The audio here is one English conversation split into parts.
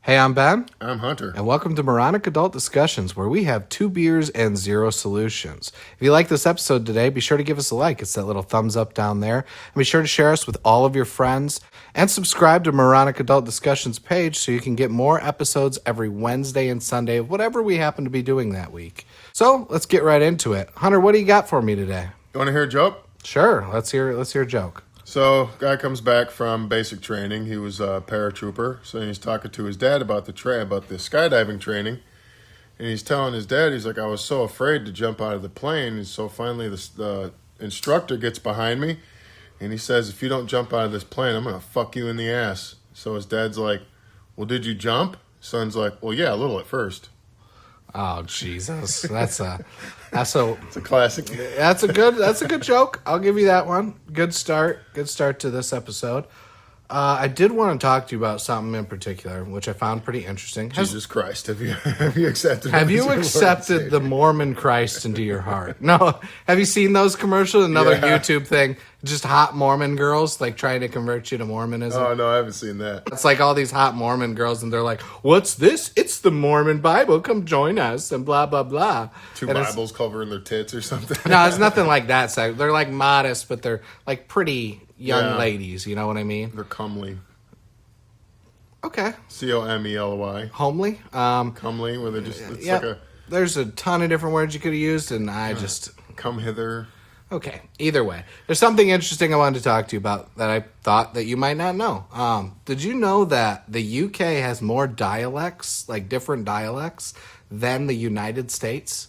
Hey, I'm Ben. I'm Hunter. And welcome to Moronic Adult Discussions, where we have 2 beers and 0 solutions. If you like this episode today, be sure to give us a like. It's that little thumbs up down there. And be sure to share us with all of your friends. And subscribe to Moronic Adult Discussions page so you can get more episodes every Wednesday and Sunday of whatever we happen to be doing that week. So, let's get right into it. Hunter, what do you got for me today? You want to hear a joke? Sure, let's hear a joke. So, guy comes back from basic training. He was a paratrooper. So he's talking to his dad about the skydiving training. And he's telling his dad, he's like, I was so afraid to jump out of the plane. And so finally the instructor gets behind me. And he says, if you don't jump out of this plane, I'm going to fuck you in the ass. So his dad's like, well, did you jump? Son's like, well, yeah, a little at first. Oh, Jesus. That's a It's a classic. That's a good joke. I'll give you that one. Good start to this episode. I did want to talk to you about something in particular, which I found pretty interesting. Jesus Christ, have you accepted? Have you accepted the Mormon Christ into your heart? No. Have you seen those commercials? Another YouTube thing, just hot Mormon girls like trying to convert you to Mormonism. Oh no, I haven't seen that. It's like all these hot Mormon girls, and they're like, "What's this? It's the Mormon Bible. Come join us," and blah blah blah. Two Bibles covering their tits or something. No, it's nothing like that. So they're like modest, but they're like pretty young ladies. You know what I mean? They're comely. Okay. Comely. Homely. Comely, where they're just like a. There's a ton of different words you could have used, and I just come hither. Okay. Either way, there's something interesting I wanted to talk to you about that I thought that you might not know. Did you know that the UK has more dialects, like different dialects, than the United States?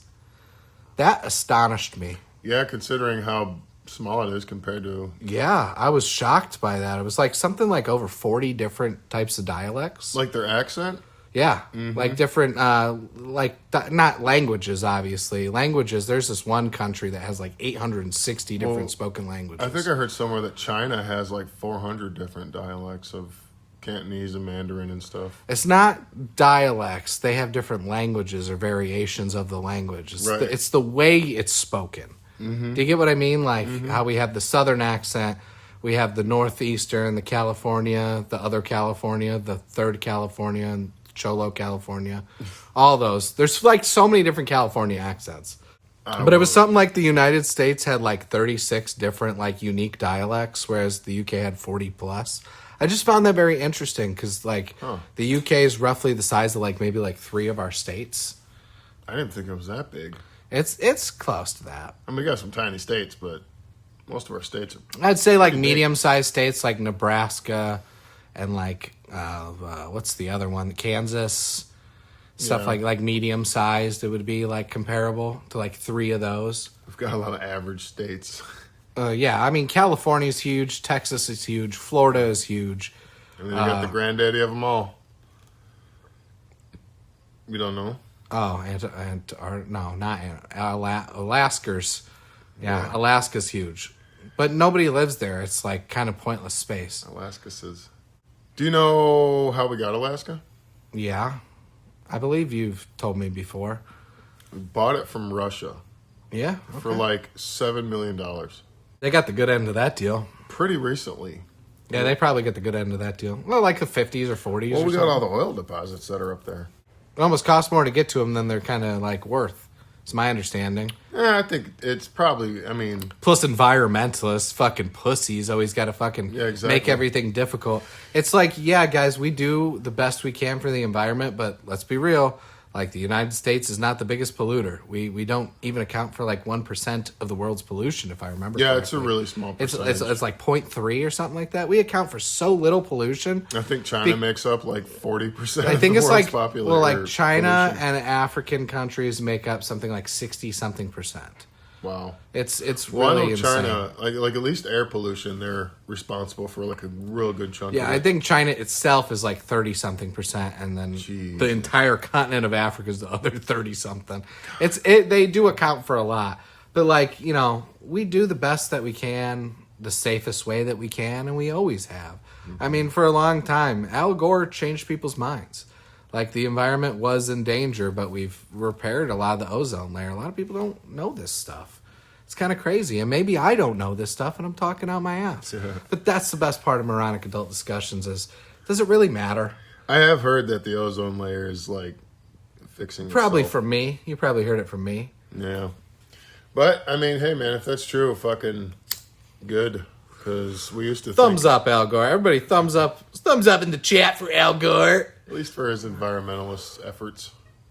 That astonished me. Yeah, considering how small it is compared to... Yeah, I was shocked by that. It was like something like over 40 different types of dialects. Like their accent? Yeah, like different, not languages, obviously. Languages, there's this one country that has like 860 different spoken languages. I think I heard somewhere that China has like 400 different dialects of Cantonese and Mandarin and stuff. It's not dialects. They have different languages or variations of the language. It's the way it's spoken. Mm-hmm. Do you get what I mean? Like how we have the Southern accent, we have the Northeastern, the California, the other California, the third California, and Cholo, California. All those. There's like so many different California accents. But it was something like the United States had like 36 different like unique dialects, whereas the UK had 40 plus. I just found that very interesting because like the UK is roughly the size of like maybe like 3 of our states. I didn't think it was that big. It's close to that. I mean, we got some tiny states, but most of our states are... I'd say like medium-sized states like Nebraska and like, what's the other one? Kansas. Stuff like medium-sized. It would be like comparable to like 3 of those. We've got a lot of average states. Yeah, I mean, California's huge. Texas is huge. Florida is huge. And then you got the granddaddy of them all. You don't know? Oh, Alaska's. Yeah, Alaska's huge. But nobody lives there. It's like kind of pointless space. Alaska says. Do you know how we got Alaska? Yeah. I believe you've told me before. We bought it from Russia. Yeah? Okay. For like $7 million. They got the good end of that deal. Pretty recently. Yeah, they probably get the good end of that deal. Well, like the 50s or 40s Well, or we got something. all the oil deposits that are up there. It almost costs more to get to them than they're kind of like worth. It's my understanding. Yeah, I think it's probably, I mean... Plus environmentalists, fucking pussies, always got to fucking make everything difficult. It's like, yeah, guys, we do the best we can for the environment, but let's be real. Like, the United States is not the biggest polluter. We don't even account for, like, 1% of the world's pollution, if I remember correctly. It's a really small percentage. It's like 0.3 or something like that. We account for so little pollution. I think China makes up, like, 40% I think of it's the world's like, population. well, like, China and African countries make up something like 60-something percent. Wow. It's well, really I know insane. China, like at least air pollution, they're responsible for like a real good chunk of it. Yeah, I think China itself is like 30-something percent, and then the entire continent of Africa is the other 30-something. They do account for a lot. But like, you know, we do the best that we can, the safest way that we can, and we always have. Mm-hmm. I mean, for a long time, Al Gore changed people's minds. Like, the environment was in danger, but we've repaired a lot of the ozone layer. A lot of people don't know this stuff. It's kind of crazy. And maybe I don't know this stuff, and I'm talking out my ass. Yeah. But that's the best part of Moronic Adult Discussions is, does it really matter? I have heard that the ozone layer is like fixing Probably itself. from me. You probably heard it from me. Yeah. But, I mean, hey, man, if that's true, fucking good. Because we used to Thumbs up, Al Gore. Everybody thumbs up in the chat for Al Gore. At least for his environmentalist efforts.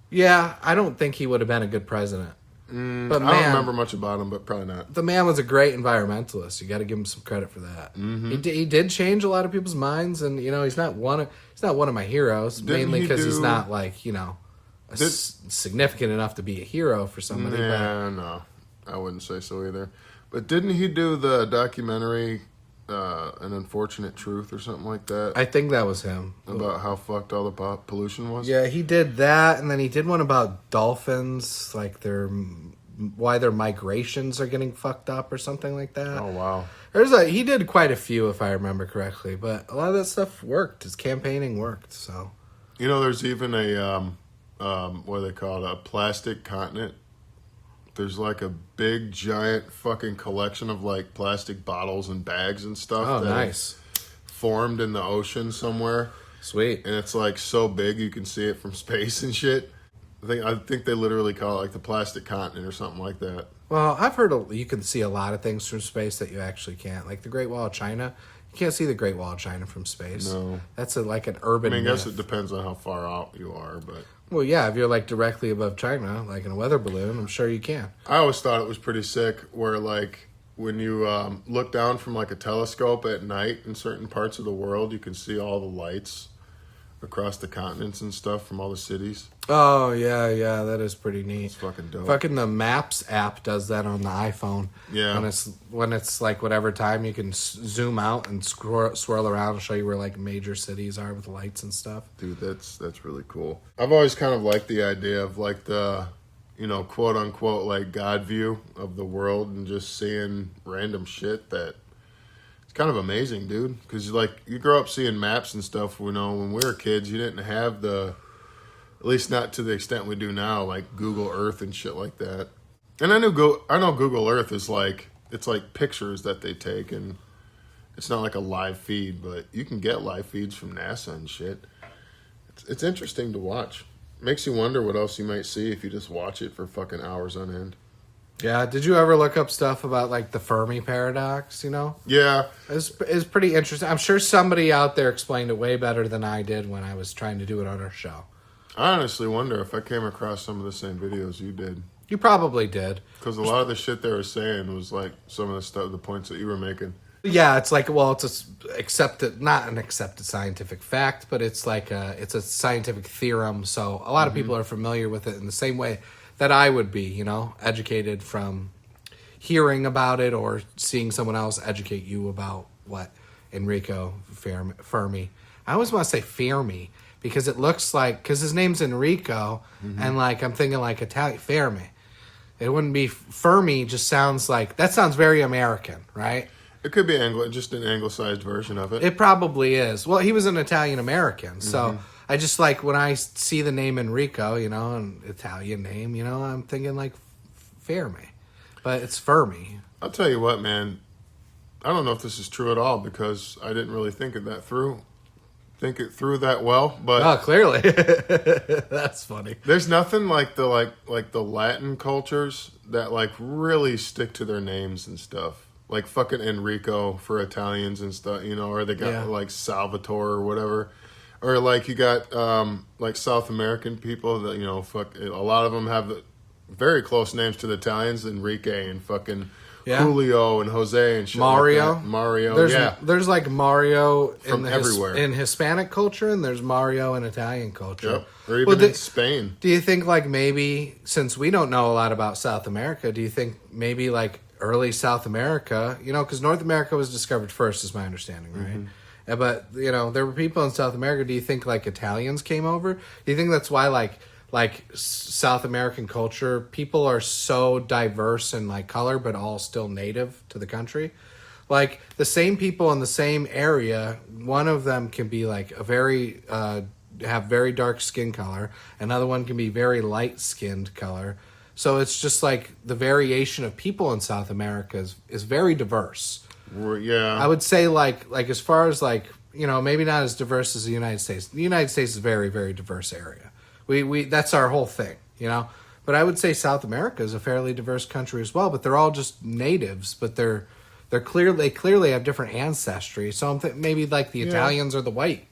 Yeah, I don't think he would have been a good president. But I don't remember much about him, but probably not. The man was a great environmentalist. You got to give him some credit for that. He did change a lot of people's minds, and he's not one of my heroes. Mainly because he's not like significant enough to be a hero for somebody. Yeah, no, I wouldn't say so either. But didn't he do the documentary, An Unfortunate Truth or something like that? I think that was him. About how fucked all the pollution was? Yeah, he did that, and then he did one about dolphins, like why their migrations are getting fucked up or something like that. Oh, wow. He did quite a few, if I remember correctly, but a lot of that stuff worked. His campaigning worked, so. There's even a, what do they call it, a plastic continent. There's like a big, giant fucking collection of like plastic bottles and bags and stuff. Oh, nice. Formed in the ocean somewhere. Sweet. And it's like so big you can see it from space and shit. I think they literally call it like the plastic continent or something like that. Well, I've heard you can see a lot of things from space that you actually can't. Like the Great Wall of China. You can't see the Great Wall of China from space. No. That's like an urban I myth. guess it depends on how far out you are, but... Well, yeah, if you're like directly above China, like in a weather balloon, I'm sure you can. I always thought it was pretty sick where like when you look down from like a telescope at night in certain parts of the world, you can see all the lights across the continents and stuff from all the cities. Oh, yeah, that is pretty neat. It's fucking dope. Fucking the Maps app does that on the iPhone. Yeah. When it's like whatever time, you can zoom out and swirl around and show you where like major cities are with lights and stuff. Dude, that's really cool. I've always kind of liked the idea of like the, quote unquote, like God view of the world and just seeing random shit that it's kind of amazing, dude. Because like you grow up seeing maps and stuff, when we were kids, you didn't have at least not to the extent we do now, like Google Earth and shit like that. And I know Google Earth is like, it's like pictures that they take and it's not like a live feed, but you can get live feeds from NASA and shit. It's interesting to watch. Makes you wonder what else you might see if you just watch it for fucking hours on end. Yeah, did you ever look up stuff about like the Fermi paradox, Yeah. It's pretty interesting. I'm sure somebody out there explained it way better than I did when I was trying to do it on our show. I honestly wonder if I came across some of the same videos you did. You probably did. Because a lot of the shit they were saying was like some of the points that you were making. Yeah, it's like, well, it's not an accepted scientific fact, but it's like it's a scientific theorem. So a lot of people are familiar with it in the same way that I would be, educated from hearing about it or seeing someone else educate you about what Enrico Fermi. I always want to say Fermi because it looks like, because his name's Enrico, and like I'm thinking like Italian, Fermi. It wouldn't be Fermi. Just sounds like that sounds very American, right? It could be just an anglicized version of it. It probably is. Well, he was an Italian American, so I just like when I see the name Enrico, an Italian name, I'm thinking like Fermi, but it's Fermi. I'll tell you what, man. I don't know if this is true at all because I didn't really think it through that well, but oh, clearly, that's funny. There's nothing like the Latin cultures that like really stick to their names and stuff. Like fucking Enrico for Italians and stuff, or they got like Salvatore or whatever. Or like you got like South American people that, a lot of them have very close names to the Italians, Enrique and fucking Julio and Jose and shit. Mario. Like that. Mario, There's like Mario from everywhere. In Hispanic culture, and there's Mario in Italian culture. Yep. Or even in Spain. Do you think like maybe, since we don't know a lot about South America, do you think maybe like early South America, because North America was discovered first, is my understanding, right? But, there were people in South America. Do you think, like, Italians came over? Do you think that's why, like South American culture, people are so diverse in, like, color, but all still native to the country? Like, the same people in the same area, one of them can be, like, have very dark skin color. Another one can be very light-skinned color. So it's just like the variation of people in South America is very diverse. Yeah. I would say like as far as like maybe not as diverse as the United States. The United States is a very, very diverse area. We that's our whole thing, But I would say South America is a fairly diverse country as well. But they're all just natives. But they clearly have different ancestry. So maybe like the Italians are the white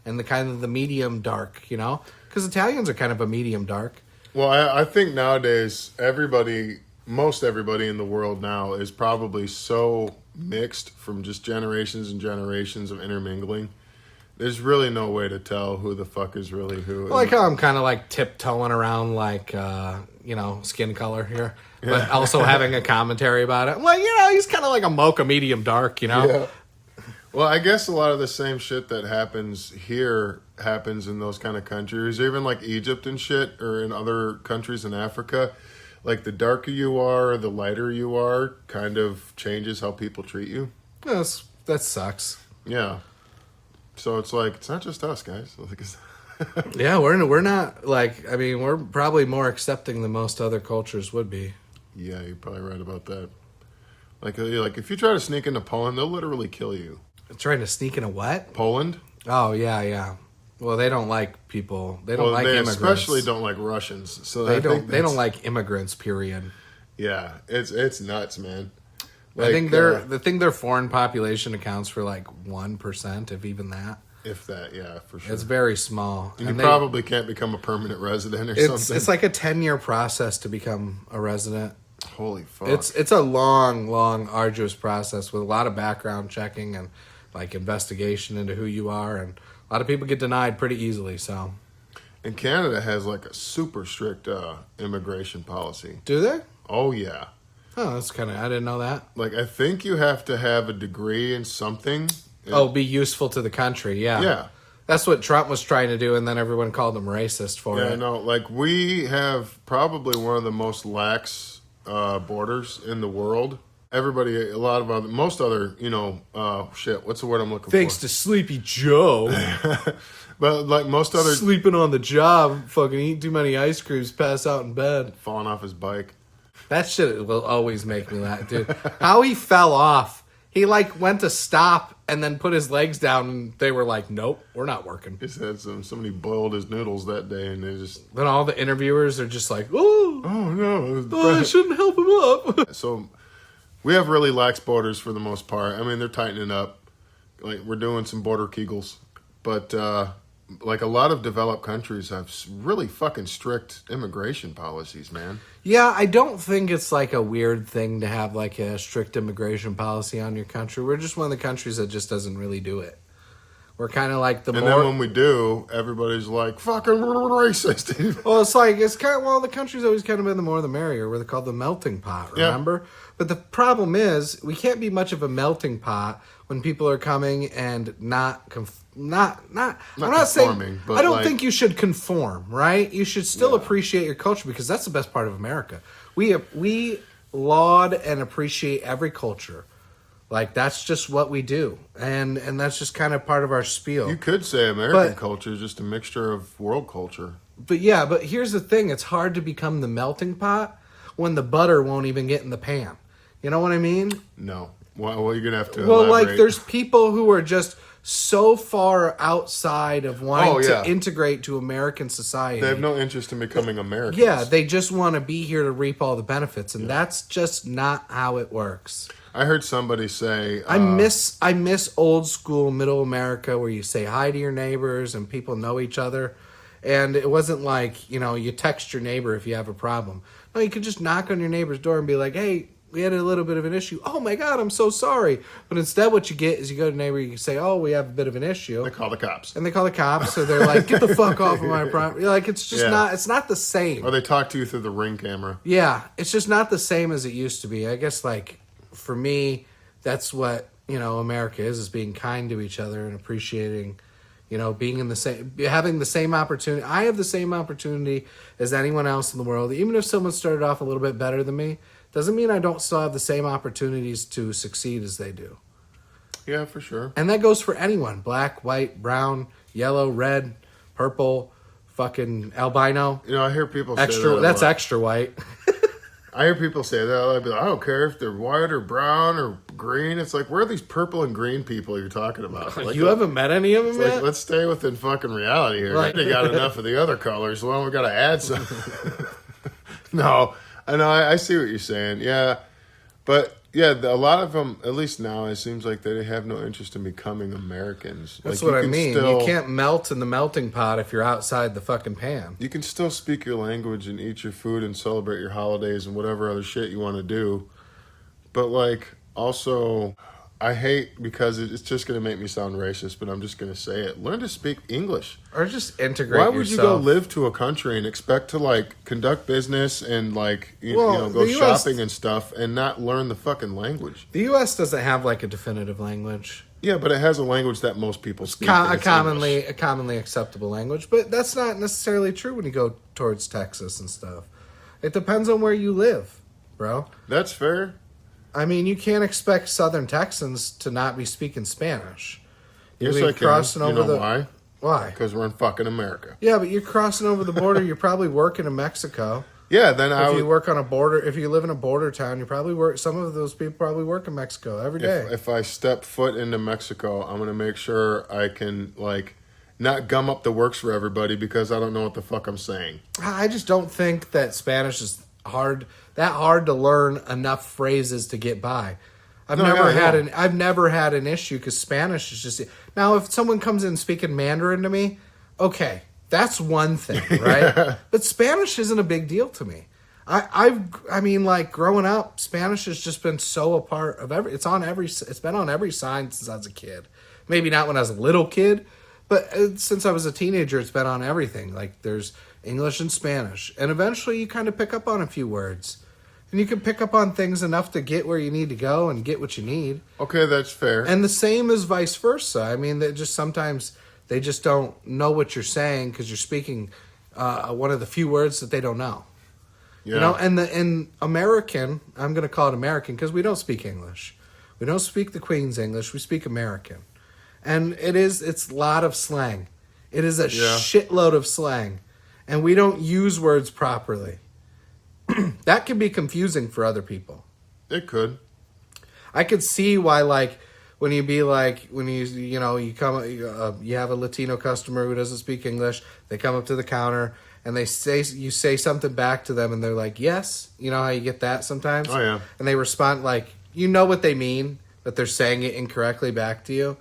and the kind of the medium dark, because Italians are kind of a medium dark. Well, I think nowadays most everybody in the world now is probably so mixed from just generations and generations of intermingling. There's really no way to tell who the fuck is really who. Well, like how I'm kind of like tiptoeing around like, skin color here, but also having a commentary about it. I'm like, he's kind of like a mocha medium dark, Yeah. Well, I guess a lot of the same shit that happens here happens in those kind of countries, even like Egypt and shit, or in other countries in Africa. Like the darker you are, the lighter you are, kind of changes how people treat you. That sucks. Yeah. So it's like, it's not just us, guys. Yeah, we're not like, we're probably more accepting than most other cultures would be. Yeah, you're probably right about that. Like if you try to sneak into Poland, they'll literally kill you. Trying to sneak into what? Poland? Oh, yeah. Well, they don't like people. They don't like immigrants. They especially don't like Russians. So they don't like immigrants, period. Yeah, it's nuts, man. Like, I think their foreign population accounts for like 1%, if even that. If that, yeah, for sure. It's very small. And you probably can't become a permanent resident or something. It's like a 10-year process to become a resident. Holy fuck. It's a long, arduous process with a lot of background checking and like investigation into who you are, and a lot of people get denied pretty easily. So, and Canada has like a super strict immigration policy. Do they? Oh yeah. Oh, that's I didn't know that. Like I think you have to have a degree in something. Be useful to the country. Yeah. Yeah. That's what Trump was trying to do, and then everyone called him racist for it. Yeah, no, like we have probably one of the most lax borders in the world. Most other, what's the word I'm looking for? Thanks to Sleepy Joe. But like most other... Sleeping on the job, fucking eat too many ice creams, pass out in bed. Falling off his bike. That shit will always make me laugh, dude. How he fell off. He like went to stop and then put his legs down, and they were like, nope, we're not working. He said somebody boiled his noodles that day, and they just... Then all the interviewers are just like, oh no. I shouldn't help him up. So... we have really lax borders for the most part. They're tightening up. Like, we're doing some border kegels. But, like, a lot of developed countries have really fucking strict immigration policies, man. Yeah, I don't think it's, like, a weird thing to have, like, a strict immigration policy on your country. We're just one of the countries that just doesn't really do it. We're kind of like then when we do, everybody's like, fucking racist. Well, it's kind of, the country's always kind of been the more the merrier, where they're called the melting pot, remember? Yeah. But the problem is, we can't be much of a melting pot when people are coming and I'm not saying, I don't think you should conform, right? You should still appreciate your culture, because that's the best part of America. We laud and appreciate every culture. Like, that's just what we do. And that's just kind of part of our spiel. You could say American culture is just a mixture of world culture. But here's the thing. It's hard to become the melting pot when the butter won't even get in the pan. You know what I mean? No. Well, you're going to have to elaborate. Like, there's people who are just so far outside of wanting to integrate to American society. They have no interest in becoming Americans. Yeah, they just want to be here to reap all the benefits. And that's just not how it works. I heard somebody say... I miss old school middle America, where you say hi to your neighbors and people know each other. And it wasn't like, you text your neighbor if you have a problem. No, you could just knock on your neighbor's door and be like, hey, we had a little bit of an issue. Oh my God, I'm so sorry. But instead what you get is you go to the neighbor, you say, oh, we have a bit of an issue. They call the cops. And they call the cops. So they're like, get the fuck off of my property. Like, it's just it's not the same. Or they talk to you through the Ring camera. Yeah, it's just not the same as it used to be. I guess, like, for me, that's what, America is being kind to each other and appreciating, being in the same, having the same opportunity. I have the same opportunity as anyone else in the world. Even if someone started off a little bit better than me, doesn't mean I don't still have the same opportunities to succeed as they do. Yeah, for sure. And that goes for anyone. Black, white, brown, yellow, red, purple, fucking albino. I hear people say extra. that That's extra white. I hear people say that. I'll be like, I don't care if they're white or brown or green. It's like, where are these purple and green people you're talking about? Like, you haven't met any of them yet? Like, let's stay within fucking reality here. Right. They got enough of the other colors. Well, we got to add some. No, I know. I see what you're saying. Yeah. But, yeah, a lot of them, at least now, it seems like they have no interest in becoming Americans. That's what I mean. You can't melt in the melting pot if you're outside the fucking pan. You can still speak your language and eat your food and celebrate your holidays and whatever other shit you want to do. But, like, also, I hate, because it's just going to make me sound racist, but I'm just going to say it. Learn to speak English. Or just integrate yourself. Why would you go live to a country and expect to, like, conduct business and, like, you know, go shopping and stuff and not learn the fucking language? The U.S. doesn't have, like, a definitive language. Yeah, but it has a language that most people speak. A commonly acceptable language. But that's not necessarily true when you go towards Texas and stuff. It depends on where you live, bro. That's fair. I mean, you can't expect Southern Texans to not be speaking Spanish. Yes, I can. You know why? Why? Because we're in fucking America. Yeah, but you're crossing over the border. You're probably working in Mexico. Yeah, then you work on a border, if you live in a border town, you probably work. Some of those people probably work in Mexico every day. If I step foot into Mexico, I'm gonna make sure I can like not gum up the works for everybody because I don't know what the fuck I'm saying. I just don't think that Spanish is hard to learn enough phrases to get by. I've never had an issue because Spanish is just now. If someone comes in speaking Mandarin to me, okay, that's one thing, right? Yeah. But Spanish isn't a big deal to me. I mean, like growing up, Spanish has just been so a part of it's been on every sign since I was a kid. Maybe not when I was a little kid, but since I was a teenager, it's been on everything. Like there's English and Spanish, and eventually you kind of pick up on a few words. And you can pick up on things enough to get where you need to go and get what you need. Okay, that's fair. And the same is vice versa. I mean, sometimes they just don't know what you're saying because you're speaking one of the few words that they don't know. Yeah. You know, and in American, I'm going to call it American because we don't speak English. We don't speak the Queen's English. We speak American. And it's a lot of slang. It is a shitload of slang. And we don't use words properly. That can be confusing for other people. It could. I could see why, like, when you have a Latino customer who doesn't speak English, they come up to the counter and you say something back to them and they're like, yes. You know how you get that sometimes? Oh, yeah. And they respond like, you know what they mean, but they're saying it incorrectly back to you.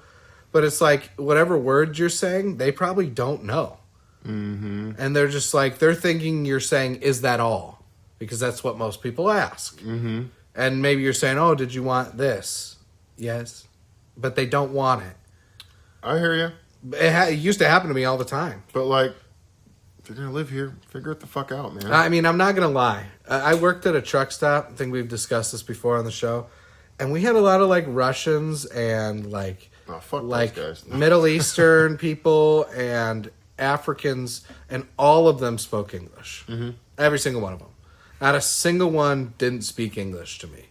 But it's like, whatever words you're saying, they probably don't know. Mm-hmm. And they're just like, they're thinking you're saying, is that all? Because that's what most people ask. Mm-hmm. And maybe you're saying, oh, did you want this? Yes. But they don't want it. I hear you. It used to happen to me all the time. But, like, if you're going to live here, figure it the fuck out, man. I mean, I'm not going to lie. I worked at a truck stop. I think we've discussed this before on the show. And we had a lot of, like, Russians and, like, those guys. Middle Eastern people and Africans. And all of them spoke English. Mm-hmm. Every single one of them. Not a single one didn't speak English to me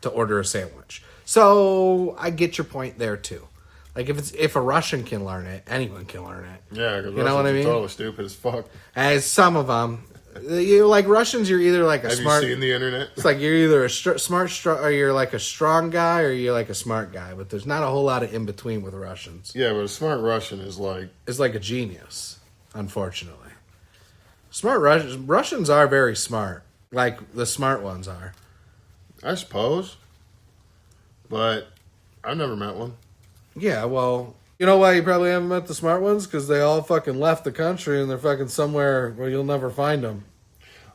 to order a sandwich. So I get your point there too. Like if a Russian can learn it, anyone can learn it. Yeah, because you know what I mean. Totally stupid as fuck. As some of them, you like Russians. You're either like Have you seen the internet? It's like you're either a smart, or you're like a strong guy, or you're like a smart guy. But there's not a whole lot of in between with Russians. Yeah, but a smart Russian is like a genius. Unfortunately, smart Russians are very smart. Like the smart ones are. I suppose. But I've never met one. Yeah, well, you know why you probably haven't met the smart ones? Because they all fucking left the country and they're fucking somewhere where you'll never find them.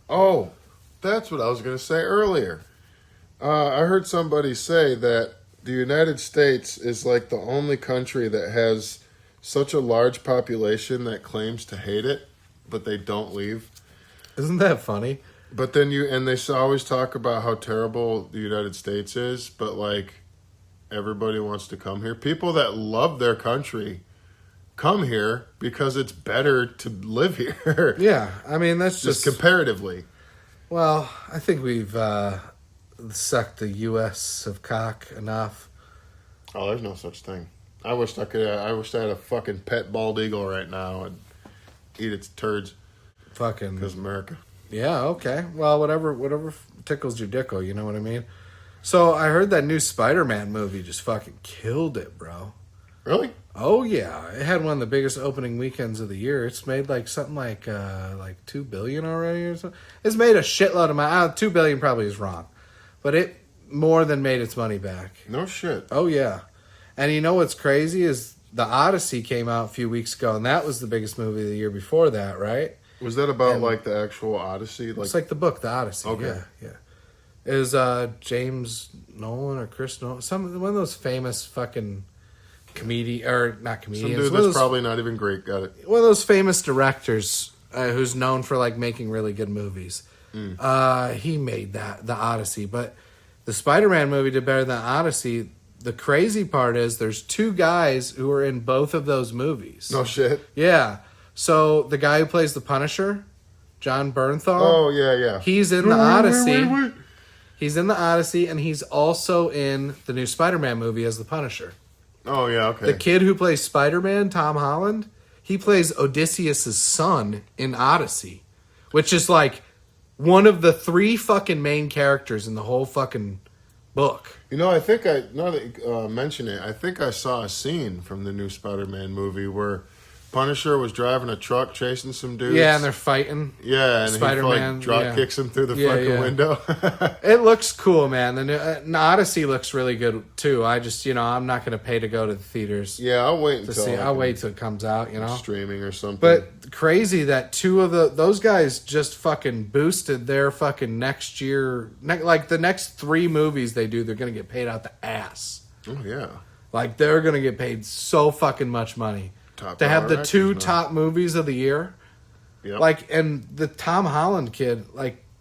Oh, that's what I was going to say earlier. I heard somebody say that the United States is like the only country that has such a large population that claims to hate it, but they don't leave. Isn't that funny? But then they always talk about how terrible the United States is, but like everybody wants to come here. People that love their country come here because it's better to live here. Yeah, I mean that's just comparatively. Well, I think we've sucked the U.S. of cock enough. Oh, there's no such thing. I wish I had a fucking pet bald eagle right now and eat its turds. Fucking because America. Yeah, okay. Well, whatever tickles your dickle, you know what I mean? So I heard that new Spider-Man movie just fucking killed it, bro. Really? Oh yeah, it had one of the biggest opening weekends of the year. It's made something like $2 billion already or something. It's made a shitload of money. $2 billion probably is wrong, but it more than made its money back. No shit. Oh yeah, and you know what's crazy is the Odyssey came out a few weeks ago, and that was the biggest movie of the year before that, right? Was that about the actual Odyssey? It's like the book, The Odyssey. Okay. Yeah. It was James Nolan or Chris Nolan, one of those famous fucking not comedians. Some dude that's probably not even great. Got it. One of those famous directors who's known for making really good movies. He made the Odyssey, but the Spider-Man movie did better than Odyssey. The crazy part is there's two guys who are in both of those movies. No shit. Yeah. So the guy who plays the Punisher, John Bernthal. Oh yeah. He's in the Odyssey. Wait. He's in the Odyssey, and he's also in the new Spider-Man movie as the Punisher. Oh yeah, okay. The kid who plays Spider-Man, Tom Holland, he plays Odysseus' son in Odyssey, which is one of the 3 fucking main characters in the whole fucking book. I think now that you mention it, I think I saw a scene from the new Spider-Man movie where Punisher was driving a truck chasing some dudes. Yeah, and they're fighting. Yeah, and Spider-Man he drop kicks him through the fucking window. It looks cool, man. The Odyssey looks really good too. I just, I'm not going to pay to go to the theaters. Yeah, I'll wait until I'll wait till it comes out, streaming or something. But crazy that 2 of those guys just fucking boosted their fucking next year. The next 3 movies they do, they're going to get paid out the ass. Oh yeah. They're going to get paid so fucking much money. To have the 2 top movies of the year. Yep. And the Tom Holland kid,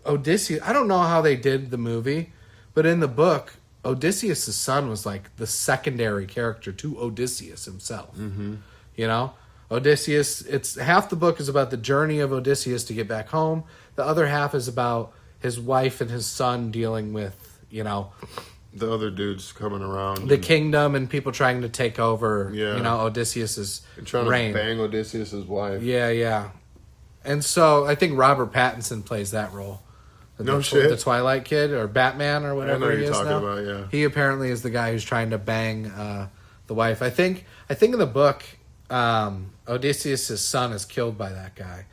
Odysseus, I don't know how they did the movie, but in the book, Odysseus' son was the secondary character to Odysseus himself. Mm-hmm. Odysseus, it's half the book is about the journey of Odysseus to get back home. The other half is about his wife and his son dealing with, the other dudes coming around. The kingdom and people trying to take over, Odysseus' trying to bang Odysseus' wife. Yeah. And so I think Robert Pattinson plays that role. Shit. The Twilight Kid or Batman or whatever he is now. About, yeah. He apparently is the guy who's trying to bang the wife. I think in the book, Odysseus' son is killed by that guy.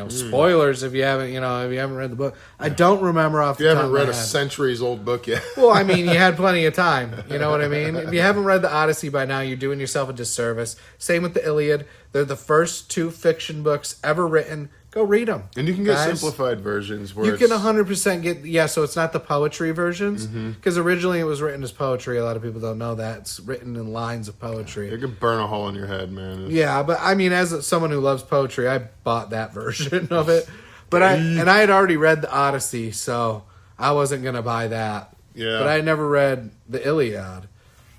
Spoilers if you haven't read the book. I don't remember off the top of my head. You haven't read a centuries-old book yet. Well, you had plenty of time. You know what I mean? If you haven't read the Odyssey by now, you're doing yourself a disservice. Same with the Iliad. They're the first 2 fiction books ever written. Go read them. And you can get simplified versions where you can 100% get, so it's not the poetry versions. Because originally it was written as poetry. A lot of people don't know that. It's written in lines of poetry. You can burn a hole in your head, man. Yeah, but as someone who loves poetry, I bought that version of it. But I had already read the Odyssey, so I wasn't going to buy that. Yeah. But I never read the Iliad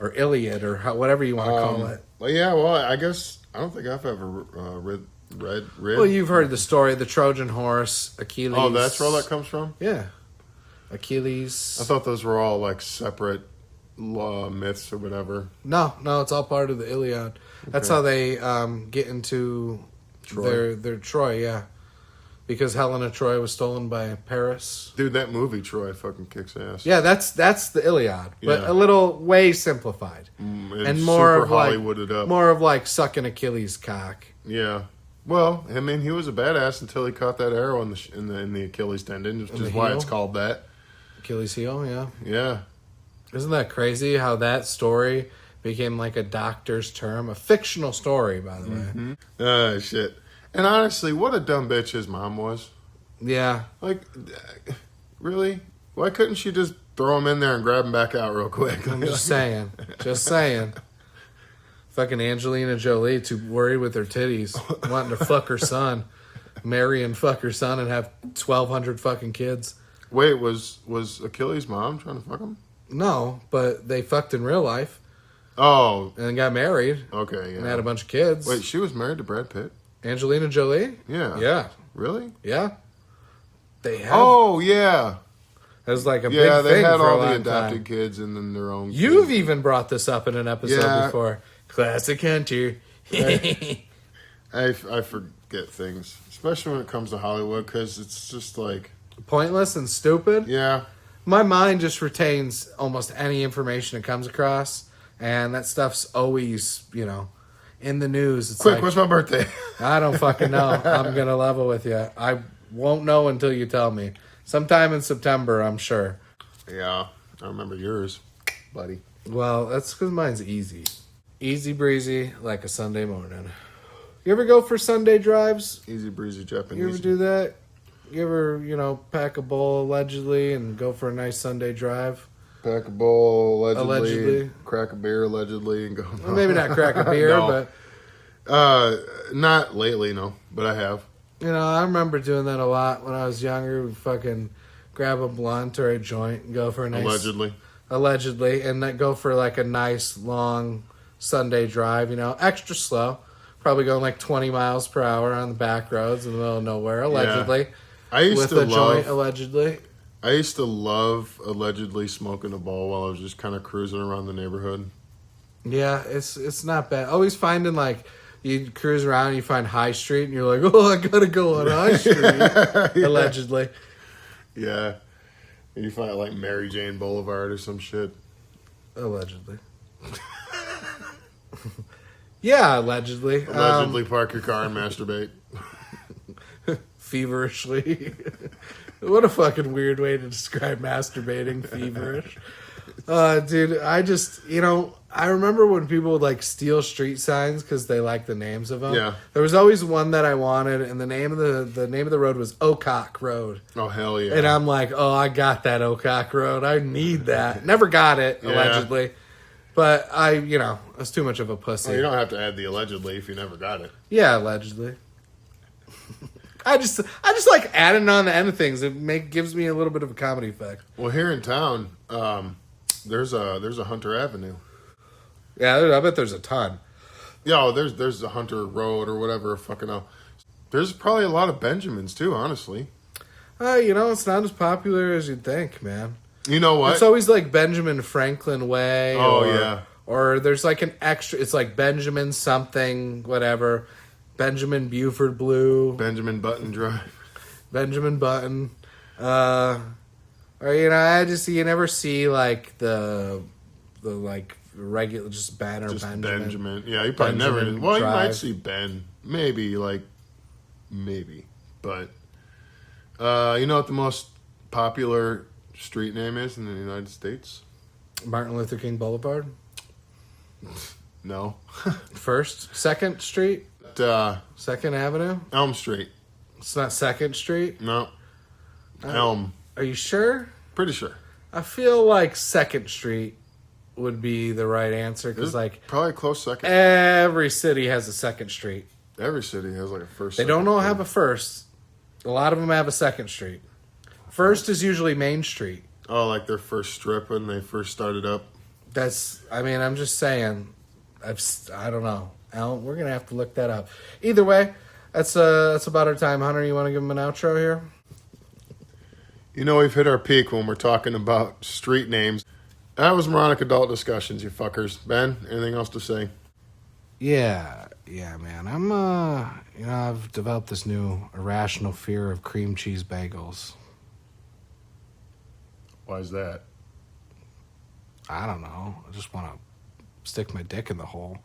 or whatever you want to call it. Well, I guess I don't think I've ever read. Well, you've heard the story, the Trojan horse, Achilles. Oh, that's where all that comes from? Yeah. Achilles. I thought those were all separate myths or whatever. No, it's all part of the Iliad. Okay. That's how they get into Troy. Their Troy, yeah. Because Helen of Troy was stolen by Paris. Dude, that movie Troy fucking kicks ass. Yeah, that's the Iliad, but a little way simplified and more super Hollywooded up. More of sucking Achilles' cock. Yeah. Well, he was a badass until he caught that arrow in the Achilles tendon, which is why it's called that. Achilles heel, yeah. Yeah. Isn't that crazy how that story became a doctor's term? A fictional story, by the way. Shit. And honestly, what a dumb bitch his mom was. Yeah. Really? Why couldn't she just throw him in there and grab him back out real quick? I'm just saying. Fucking Angelina Jolie, too worried with her titties, wanting to fuck her son, marry and fuck her son, and have 1,200 fucking kids. Wait, was Achilles' mom trying to fuck him? No, but they fucked in real life. Oh, and got married. Okay, yeah, and had a bunch of kids. Wait, she was married to Brad Pitt? Angelina Jolie? Yeah. Really? Yeah. They have. Oh yeah. It was a big thing. Yeah, they had for all a the long adopted time. kids and then their own. You've kids. even brought this up in an episode before. Classic Hunter. I get things, especially when it comes to Hollywood, because it's just like pointless and stupid. Yeah. My mind just retains almost any information it comes across, and that stuff's always, in the news. It's Quick, what's my birthday? I don't fucking know. I'm going to level with you. I won't know until you tell me. Sometime in September, I'm sure. Yeah, I remember yours, buddy. Well, that's because mine's easy. Easy breezy, like a Sunday morning. You ever go for Sunday drives? Easy breezy Japanese. You ever do that? You ever, pack a bowl allegedly and go for a nice Sunday drive? Pack a bowl allegedly. Crack a beer allegedly and go. Well, maybe not crack a beer, no. but not lately, no. But I have. I remember doing that a lot when I was younger. We'd fucking grab a blunt or a joint and go for a nice... Allegedly. And then go for like a nice long Sunday drive, extra slow. Probably going like 20 miles per hour on the back roads in the middle of nowhere, allegedly. Yeah. I used to love... joint, allegedly. I used to love allegedly smoking a bowl while I was just kind of cruising around the neighborhood. Yeah, it's not bad. Always finding like... You cruise around and you find High Street and you're like, oh, I gotta go on High Street. Yeah. Allegedly. Yeah. And you find like Mary Jane Boulevard or some shit. Allegedly. Yeah, allegedly. Allegedly park your car and masturbate. Feverishly. What a fucking weird way to describe masturbating, feverish. Dude, I just, I remember when people would like steal street signs because they like the names of them. Yeah. There was always one that I wanted, and the name of the road was Ocock Road. Oh hell yeah! And I'm like, oh, I got that Ocock Road. I need that. Never got it, allegedly, but I, was too much of a pussy. Well, you don't have to add the allegedly if you never got it. Yeah, allegedly. I just like adding on the end of things. It gives me a little bit of a comedy effect. Well, here in town, there's a Hunter Avenue. Yeah, I bet there's a ton. Yeah, there's a Hunter Road or whatever. Fucking hell. There's probably a lot of Benjamins too, honestly. It's not as popular as you'd think, man. You know what? It's always like Benjamin Franklin Way. Oh, yeah. Or there's like an extra, it's like Benjamin something, whatever. Benjamin Buford Blue. Benjamin Button Drive. Benjamin Button. Or, I just, you never see like the like regular, just Ben or just Benjamin. Yeah, you probably Benjamin never. Well, Drive. You might see Ben. Maybe. But, you know what the most popular street name is in the United States? Martin Luther King Boulevard? No. Second Street? Second Avenue? Elm Street. It's not Second Street? No. Elm. Are you sure? Pretty sure. I feel like Second Street would be the right answer because, like, probably close second. Every city has a Second Street. Every city has like a first. They don't all have a first. A lot of them have a Second Street. First is usually Main Street. Oh, like their first strip when they first started up. I'm just saying. I don't know. We're gonna have to look that up. Either way, that's about our time. Hunter, you want to give them an outro here? We've hit our peak when we're talking about street names. That was Moronic Adult Discussions, you fuckers. Ben, anything else to say? Yeah, man. I've developed this new irrational fear of cream cheese bagels. Why is that? I don't know. I just want to stick my dick in the hole.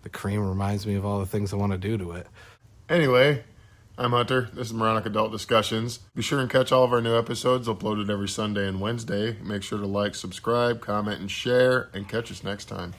The cream reminds me of all the things I want to do to it. Anyway, I'm Hunter. This is Moronic Adult Discussions. Be sure and catch all of our new episodes uploaded every Sunday and Wednesday. Make sure to like, subscribe, comment, and share, and catch us next time.